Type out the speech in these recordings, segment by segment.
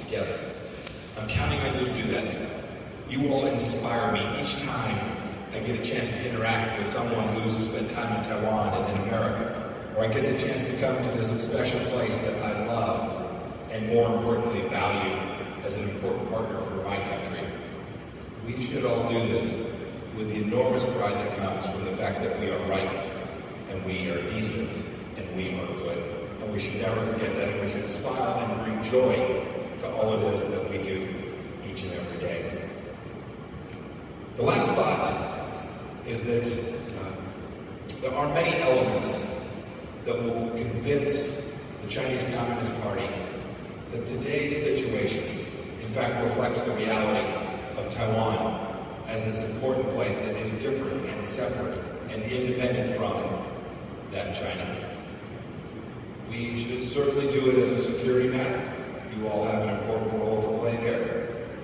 together. I'm counting on you to do that. You all inspire me each time I get a chance to interact with someone who's spent time in Taiwan and in America, or I get the chance to come to this special place that I love and more importantly value as an important partner for my country. We should all do this with the enormous pride that comes from the fact that we are right and we are decent and we are good. And we should never forget that, and we should smile and bring joy to all it is that we do each and every day. The last thought is that there are many elements that will convince the Chinese Communist Party that today's situation, in fact, reflects the reality of Taiwan as this important place that is different and separate and independent from that China. We should certainly do it as a security matter. You all have an important role to play there.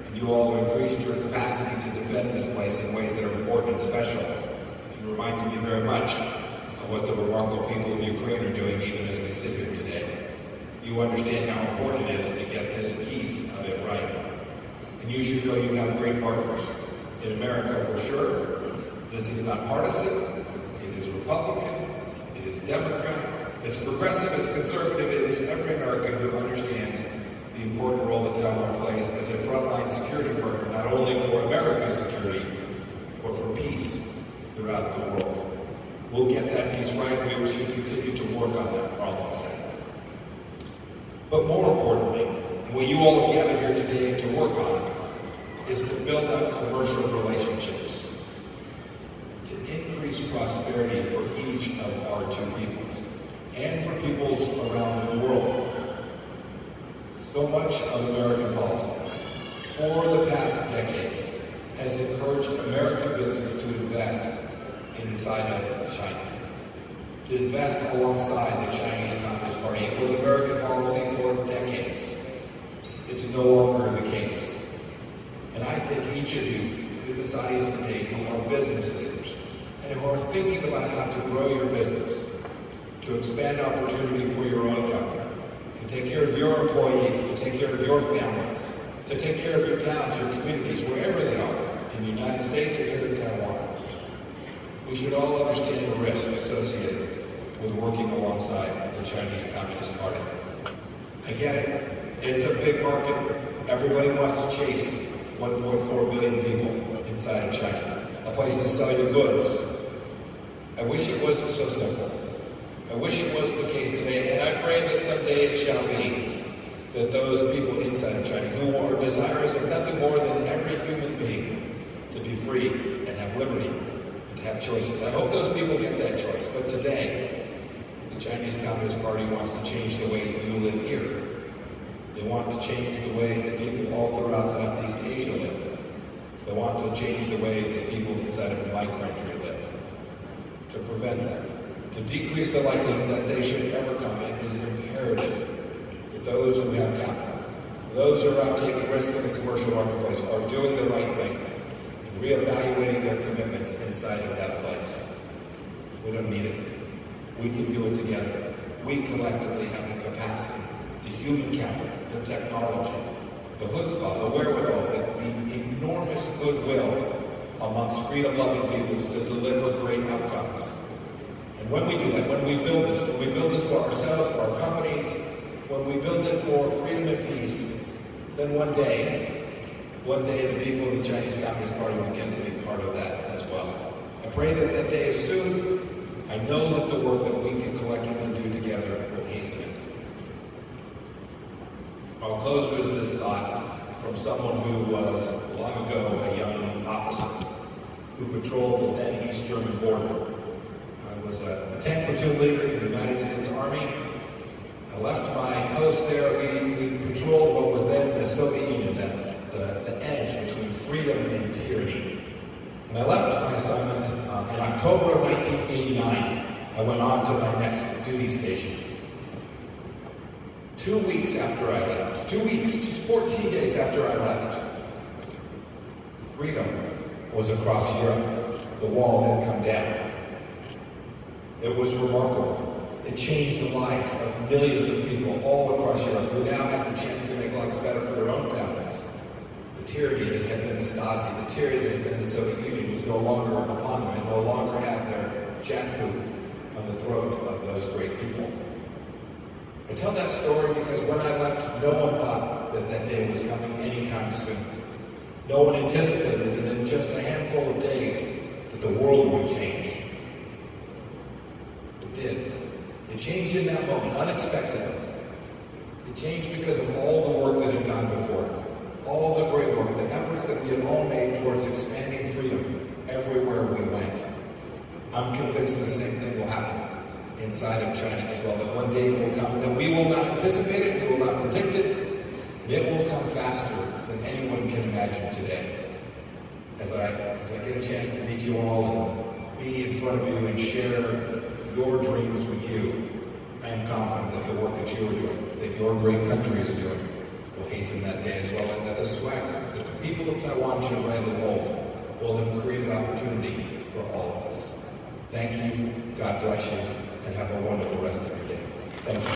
And you all have increased your capacity to defend this place in ways that are important and special. It reminds me very much of what the remarkable people of Ukraine are doing even as we sit here today. You understand how important it is to get this piece of it right. And you should know you have great partners. In America, for sure, this is not partisan, it is Republican, it is Democrat, it's progressive, it's conservative, it is every American who understands the important role that Taiwan plays as a frontline security partner, not only for America's security, but for peace throughout the world. We'll get that piece right. We should continue to work on that problem set. But more importantly, what you all have gathered here today to work on is to build up commercial relationships, to increase prosperity for each of our two peoples, and for peoples around the world. So much of American policy, for the past decades, has encouraged American business to invest inside of China, to invest alongside the Chinese Communist Party. It was American policy for decades. It's no longer the case. And I think each of you in this audience today who are business leaders and who are thinking about how to grow your business, to expand opportunity for your own company, to take care of your employees, to take care of your families, to take care of your towns, your communities, wherever they are, in the United States or here in Taiwan. We should all understand the risk associated with working alongside the Chinese Communist Party. I get it. It's a big market. Everybody wants to chase 1.4 billion people inside of China, a place to sell your goods. I wish it wasn't so simple. I wish it was the case today, and I pray that someday it shall be, that those people inside of China who are desirous of nothing more than every human being to be free and have liberty and to have choices. I hope those people get that choice. But today, the Chinese Communist Party wants to change the way you live here. They want to change the way that people all throughout Southeast Asia live. They want to change the way that people inside of my country live. To prevent that, to decrease the likelihood that they should ever come in, is imperative that those who have capital, those who are out taking risks in the commercial marketplace, are doing the right thing and reevaluating their commitments inside of that place. We don't need it. We can do it together. We collectively have the capacity, the human capital, the technology, the chutzpah, the wherewithal, the enormous goodwill amongst freedom-loving peoples to deliver great outcomes. And when we do that, when we build this for ourselves, for our companies, when we build it for freedom and peace, then one day the people of the Chinese Communist Party will get to be part of that as well. I pray that that day is soon. I know that the work that we can collectively do together will hasten it. I'll close with this thought from someone who was, long ago, a young officer who patrolled the then East German border. I was a tank platoon leader in the United States Army. I left my post there. We patrolled what was then the Soviet Union, the edge between freedom and tyranny. And I left my assignment in October of 1989. I went on to my next duty station. 2 weeks after I left, 2 weeks, just 14 days after I left, freedom was across Europe. The wall had come down. It was remarkable. It changed the lives of millions of people all across Europe who now had the chance to make lives better for their own The tyranny that had been the Stasi, the tyranny that had been the Soviet Union was no longer upon them and no longer had their jackboot on the throat of those great people. I tell that story because when I left, no one thought that that day was coming anytime soon. No one anticipated that in just a handful of days that the world would change. It did. It changed in that moment, unexpectedly. It changed because of all the work that had gone before it. All the great work, the efforts that we had all made towards expanding freedom everywhere we went. I'm convinced the same thing will happen inside of China as well, that one day it will come and that we will not anticipate it, we will not predict it, and it will come faster than anyone can imagine today. As I get a chance to meet you all and be in front of you and share your dreams with you, I am confident that the work that you are doing, that your great country is doing, will hasten that day as well, and that the swagger that the people of Taiwan should rightly hold will have created opportunity for all of us. Thank you, God bless you, and have a wonderful rest of your day. Thank you.